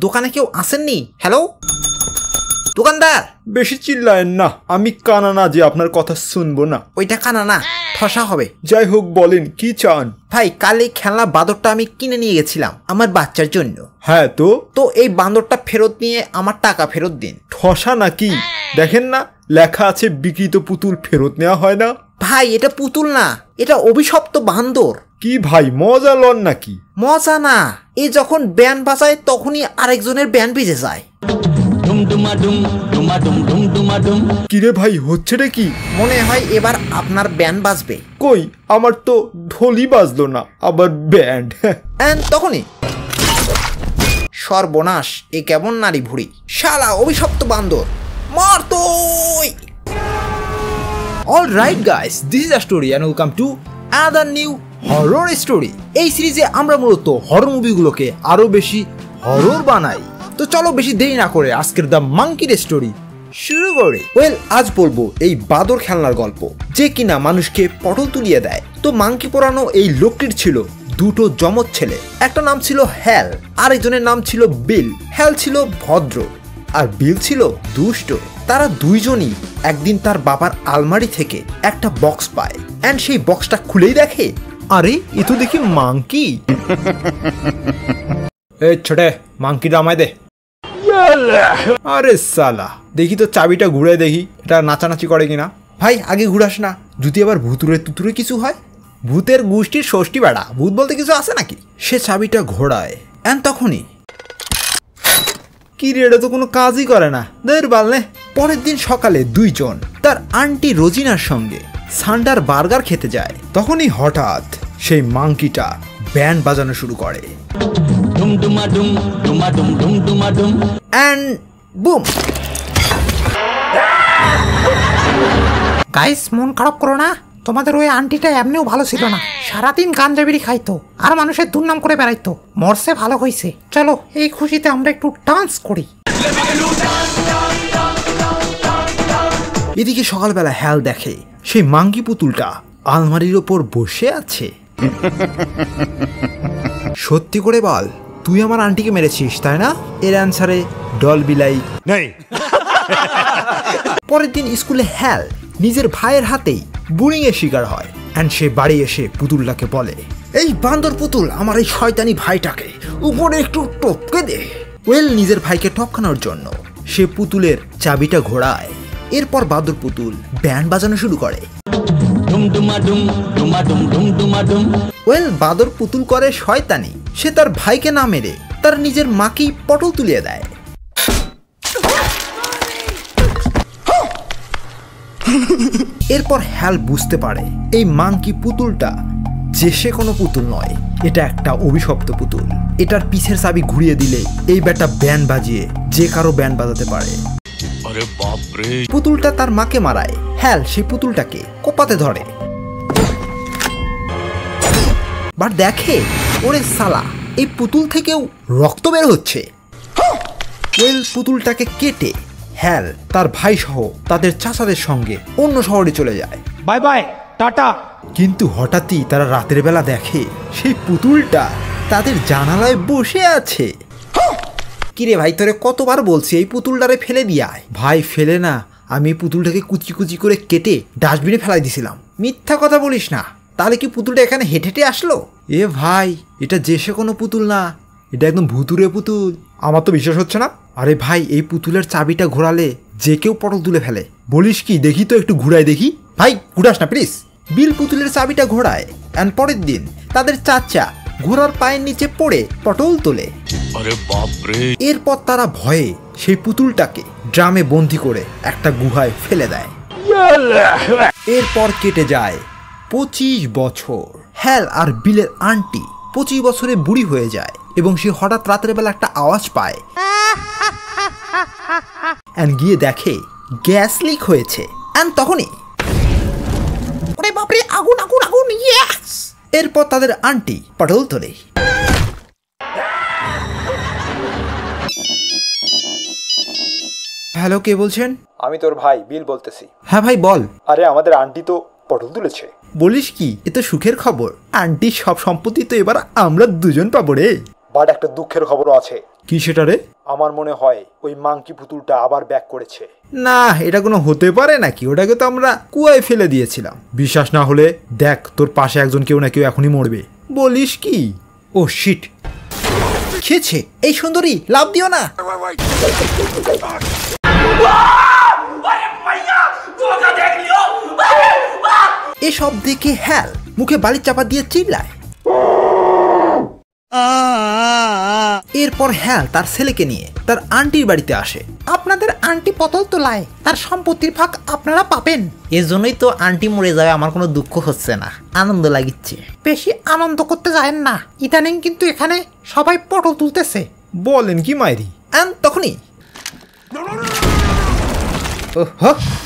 দোকানে কেউ আসেননি? হ্যালো দোকানদার। বেশি চিল্লায়েন না, আমি কানা না যে আপনার কথা শুনবো না। ওইটা কানা না, ঠসা হবে। যাই হোক বলেন কি চান? ভাই কাল এই খেলনা বাঁদরটা আমি কিনে নিয়ে গেছিলাম আমার বাচ্চার জন্য। হ্যাঁ তো এই বাঁদরটা ফেরত নিয়ে আমার টাকা ফেরত দিন। ঠসা নাকি? দেখেন না লেখা আছে বিকৃত পুতুল ফেরত নেওয়া হয় না। ভাই এটা পুতুল না, এটা অভিশপ্ত বান্দর। কি ভাই মজা লন নাকি? মজা না, এই যখন ব্যান্ড বাজায় তখনই আরেকজনের ব্যান্ড বেজে যায়। কিরে ভাই হচ্ছেটা কি? মনে হয় এবার আপনার ব্যান্ড বাজবে। কই আমার তো ঢোলই বাজলো না, আবার ব্যান্ড। তখনই সর্বনাশ, এ কেমন নারী ভুড়ি, শালা অভিশপ্ত বান্দর, মার তুই। Alright guys, this is a story and welcome to other new horror story. এই সিরিজে আমরা মূলত হরর মুভিগুলোকে আরো বেশি হরর বানাই। তো চলো বেশি দেরি না করে আজকের দ্য মাঙ্কির স্টোরি শুরু করি। আজ বলবো এই বাদর খেলনার গল্প, যে কিনা মানুষকে পটল তুলিয়ে দেয়। তো মাঙ্কি পরানো এই লোকটির ছিল দুটো যমজ ছেলে। একটা নাম ছিল হ্যাল, আরেকজনের নাম ছিল বিল। হ্যাল ছিল ভদ্র আর বিল ছিল দুষ্ট। তারা দুইজনই একদিন তার বাবার আলমারি থেকে একটা বক্স পায়, এন্ড সেই বক্সটা খুলেই দেখে, আরে এ তো দেখি মাঙ্কি। এ ছোটে মাঙ্কিটা আমায় দে। আরে সালা, দেখি তো চাবিটা ঘুরে দেখি এটা নাচানাচি করে কিনা। ভাই আগে ঘুরাস না, যদি আবার ভুতুরে তুতুরে কিছু হয়। ভূতের গোষ্ঠীর ষষ্ঠী বেড়া, ভূত বলতে কিছু আছে নাকি? সে চাবিটা ঘোরায়, এন্ড তখনই কি রে, এটা তো কোনো কাজই করে না, দের বালনে। পরের দিন সকালে দুইজন তার আন্টি রোজিনার সঙ্গে সান্ডার বার্গার খেতে যায়। তখনই হঠাৎ সেই মাঙ্কিটা ব্যান্ড বাজানো শুরু করে, এন্ড বুম। গাইস মন খারাপ করো না, তোমাদের ওই আন্টিটা এমনিও ভালো ছিল না, সারাদিন গাঞ্জা বিড়ি খাইতো আর মানুষের দুর্নাম করে বেড়াইতো। মরছে ভালো হয়েছে, চলো এই খুশিতে আমরা একটু ডান্স করি। এদিকে সকালবেলা হ্যাল দেখে সেই মাঙ্কি পুতুলটা আলমারির ওপর বসে আছে। সত্যি করে বল, তুই আমার আন্টিকে মেরেছিস তাই না? এর অ্যান্সারে ডল বিলাই নেই। পরের দিন স্কুলে হ্যাল নিজের ভাইয়ের হাতেই বুলিং এর শিকার হয়, এন্ড সে বাড়ি এসে পুতুলটাকে বলে, এই বান্দর পুতুল আমার এই শয়তানি ভাইটাকে উপরে একটু টপকে দে। নিজের ভাইকে টপকানোর জন্য সে পুতুলের চাবিটা ঘোরায়। এরপর বাদর পুতুল ব্যান্ড বাজানো শুরু করে। বাদর পুতুল করে শয়তানি, সে তার ভাইকে না মেরে তার নিজের মাকেই পটল তুলিয়ে দেয়। এরপর হ্যাল বুঝতে পারে এই মাঙ্কি পুতুলটা যে সে কোনো পুতুল নয়, এটা একটা অভিশপ্ত পুতুল। এটার পিছের চাবি ঘুরিয়ে দিলে এই ব্যাটা ব্যান্ড বাজিয়ে যে কারো ব্যান্ড বাজাতে পারে। পুতুলটা তার মাকে মারায়। হ্যাল সেই পুতুলটাকে কোপাতে ধরে, বাট দেখে ওরে সালা, এই পুতুল থেকেও রক্ত বের হচ্ছে। পুতুলটাকে কেটে হ্যাল তার ভাই সহ তাদের চাচাদের সঙ্গে অন্য শহরে চলে যায়। Bye bye tata. কিন্তু হঠাৎই তারা রাতের বেলা দেখে সেই পুতুলটা তাদের জানালায় বসে আছে। কিরে ভাই, তোরে কতবার বলছি এই পুতুলটারে ফেলে দিয়ায়। ভাই ফেলে না, আমি এই পুতুলটাকে কুচি কুচি করে কেটে ডাস্টবিনে ফেলাই দিছিলাম। মিথ্যা কথা বলিস না, তাহলে কি পুতুলটা এখানে হেঁটে হেঁটে আসলো? এ ভাই, এটা যে সে কোনো পুতুল না, এটা একদম ভুতুরে পুতুল। আমার তো বিশ্বাস হচ্ছে না। আরে ভাই, এই পুতুলের চাবিটা ঘোরালে যে কেউ পটল তুলে ফেলে। বলিস কি? দেখি তো একটু ঘুরাই দেখি। ভাই ঘুরাস না প্লিজ। বিল পুতুলের চাবিটা ঘোরায়, এন্ড পরের দিন তাদের চাচা ঘোড়ার পায়ের নিচে পড়ে পটল তোলে। এরপর তারা ভয়ে সেই পুতুলটাকে ড্রামে বন্দি করে একটা গুহায় ফেলে দেয়। এরপর কেটে যায় 25 বছর। হ্যাল আর বিলের আন্টি 25 বছরে বুড়ি হয়ে যায় এবং সে হঠাৎ রাতের বেলা একটা আওয়াজ পায়, এন্ড গিয়ে দেখে গ্যাস লিক হয়েছে। এন্ড তখনই ওরে বাপরে, আগুন আগুন আগুন, ইয়েস! এরপর তাদের আন্টি পটল তোলে। হ্যালো, কে বলছেন? আমি তোর ভাই বিল বলতেছি। হ্যাঁ ভাই বল। আরে আমাদের আন্টি তো পটল তুলেছে। বলিস কি? এ তো সুখের খবর। আন্টির সব সম্পত্তি তো এবার আমরা দুজন পাবো রে। বাট একটা দুঃখের খবরও আছে। কি সেটা রে? আমার মনে হয় ওই মাংকি পুতুলটা আবার ব্যাক করেছে। না, এটা কোনো হতে পারে নাকি? ওটাকে তো আমরা কুয়ায় ফেলে দিয়েছিলাম। বিশ্বাস না হলে দেখ, তোর পাশে একজন কেউ না কেউ এখনই মরবে। বলিস কি? ও শিট, খেয়েছে। এই সুন্দরী, লাভ দিও না। এসব দেখে হ্যাল মুখে বালির চাপা দিয়ে চিল্লায়। এরপর হ্যাল তার ছেলেকে নিয়ে তার আন্টির বাড়িতে আসে। আপনাদের আন্টি পতল তোলায়, তার সম্পত্তির ভাগ আপনারা পাবেন। এজন্যই তো আন্টি মরে যাবে আমার কোনো দুঃখ হচ্ছে না, আনন্দ লাগিচ্ছে। বেশি আনন্দ করতে যায়েন না, ইদানিং কিন্তু এখানে সবাই পটল তুলতেছে। বলেন কি মাইরি? তখনই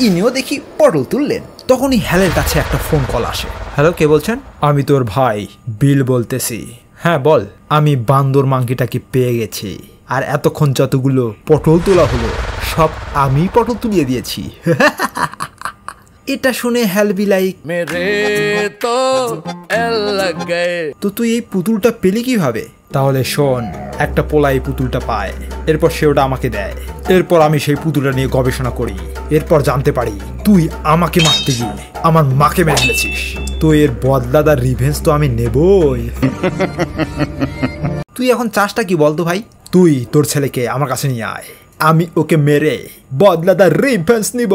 ইনিও দেখি পটল তুললেন। তখনই হ্যালের কাছে একটা ফোন কল আসে। হ্যালো, কে বলছেন? আমি তোর ভাই বিল বলতেছি। হ্যাঁ বল। আমি বান্দর মাংকিটাকে পেয়ে গেছি, আর এতক্ষণ যতগুলো পটল তোলা হলো সব আমি পটল তুলিয়ে দিয়েছি। এটা শুনে হ্যাল বি লাইক, তো তুই এই পুতুলটা পেলি কিভাবে? তাহলে শোন, একটা পোলা এই পুতুলটা পায়, এরপর সে ওটা আমাকে দেয়। এরপর আমি সেই পুতুলটা নিয়ে গবেষণা করি। এরপর জানতে পারি তুই আমাকে মারতে গিয়ে আমার মাকে মেরে ফেলেছিস। তো এর বদলাদার রিভেঞ্জ তো আমি নেবই। তুই এখন চাষটা কি বলতো ভাই? তুই তোর ছেলেকে আমার কাছে নিয়ে আয়, আমি ওকে মেরে বদলাদার রিভেঞ্জ নিব।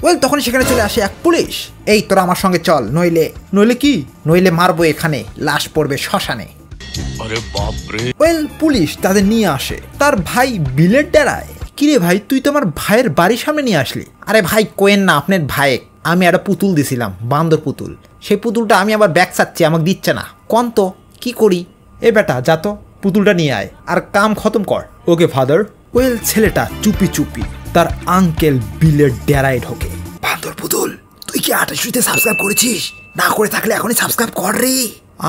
ওয়েল, তখন সেখানে চলে আসে এক পুলিশ। এই তোরা আমার সঙ্গে চল, নইলে কি? নইলে মারবো এখানে, লাশ পড়বে শ্মশানে। ওয়েল, পুলিশ তাদের নিয়ে আসে তার ভাই বিলের ডেরায়। কিরে ভাই, তুই তো আমার ভাইয়ের বাড়ির সামনে নিয়ে আসলি। আরে ভাই কোয়েন না, আপনার ভাই। আমি একটা পুতুল দিছিলাম, বান্দর পুতুল। সেই পুতুলটা আমি আবার ব্যাগ চাচ্ছি, আমাকে দিচ্ছে না। কোন তো কি করি? এ বেটা, যা তো পুতুলটা নিয়ে আয় আর কাম খতম কর। Okay father. ওয়েল, ছেলেটা চুপি চুপি তার আঙ্কেল বিলের ডেরায় ঢোকে। বান্দর পুতুল, তুই কি 28 সাবস্ক্রাইব করেছিস? না করে থাকলে এখনই সাবস্ক্রাইব কর রে।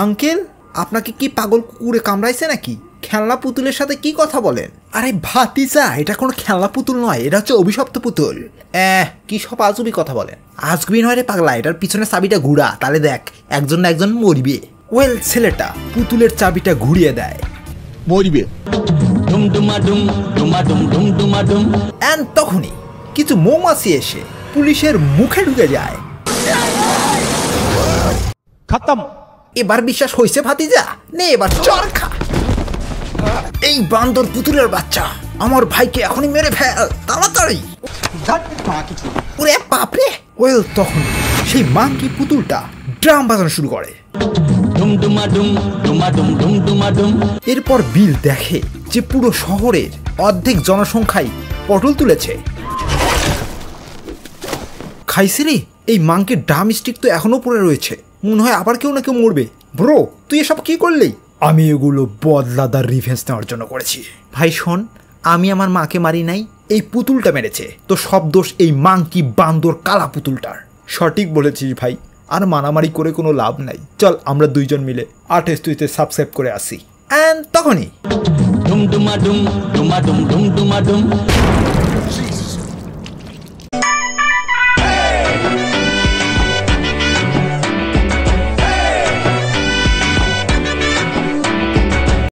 আঙ্কেল, আপনাকে কি পাগল কুকুরে কামড়াইছে নাকি? খেলনা পুতুলের সাথে কি কথা বলেন? আরে ভাতিজা, এটা কোনো খেলনা পুতুল নয়, এটা হচ্ছে অভিশপ্ত পুতুল। কি সব আজগুবি কথা বলেন? আজগুবি নয় রে পাগলা, এটার পিছনে চাবিটা ঘুরা, তাহলে দেখ একজন না একজন মরবে। ওয়েল, ছেলেটা পুতুলের চাবিটা ঘুরিয়ে দেয়, মরবে। এন্ড তখনই কিছু মৌমাছি এসে পুলিশের মুখে ঢুকে যায়। খতম। এবার বিশ্বাস হয়েছে ভাতিজা? নে এবার চল খা। এই বান্দর পুতুলের বাচ্চা, আমার ভাইকে এখনই মেরে ফেল তাড়াতাড়ি। ওরে বাপরে। ওয়েল, তখন সেই মাংকি পুতুলটা ড্রাম বাজানো শুরু করে। এরপর বিল দেখে যে পুরো শহরের অর্ধেক জনসংখ্যাই পটল তুলেছে। খাইছে রে, এই মাংকির ড্রাম স্টিক তো এখনো পড়ে রয়েছে। মনে হয় আবার কেউ না কেউ মরবে। ব্রো, তুই এসব কি করলি? আমি এগুলো বদলাদার রিভেঞ্জ নেওয়ার জন্য করেছি। ভাই শোন, আমি আমার মাকে মারি নাই, এই পুতুলটা মেরেছে। তো সব দোষ এই মাংকি বান্দর কালা পুতুলটার। সঠিক বলেছিস ভাই, আর মারামারি করে কোনো লাভ নাই। চল আমরা দুইজন মিলে 28 সাবস্ক্রাইব করে আসি। তখনই